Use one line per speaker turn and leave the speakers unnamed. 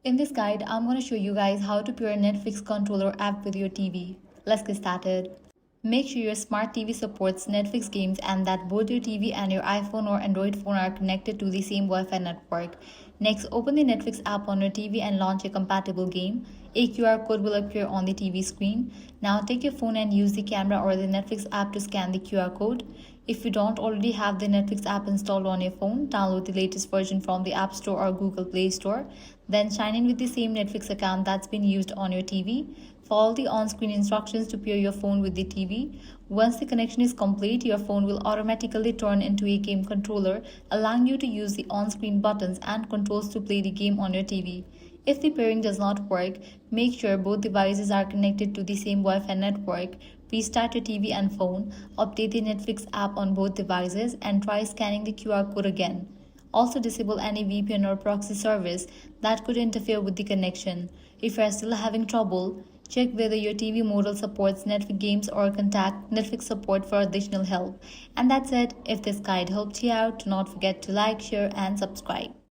In this guide, I'm going to show you guys how to pair a Netflix controller app with your TV. Let's get started. Make sure your smart TV supports Netflix games and that both your TV and your iPhone or Android phone are connected to the same Wi-Fi network. Next, open the Netflix app on your TV and launch a compatible game. A QR code will appear on the TV screen. Now take your phone and use the camera or the Netflix app to scan the QR code. If you don't already have the Netflix app installed on your phone, download the latest version from the App Store or Google Play Store. Then sign in with the same Netflix account that's been used on your TV. Follow the on-screen instructions to pair your phone with the TV. Once the connection is complete, your phone will automatically turn into a game controller, allowing you to use the on-screen buttons and controls to play the game on your TV. If the pairing does not work, make sure both devices are connected to the same Wi-Fi network. Restart your TV and phone, update the Netflix app on both devices, and try scanning the QR code again. Also disable any VPN or proxy service that could interfere with the connection. If you are still having trouble, check whether your TV model supports Netflix games or contact Netflix support for additional help. And that's it. If this guide helped you out, do not forget to like, share, and subscribe.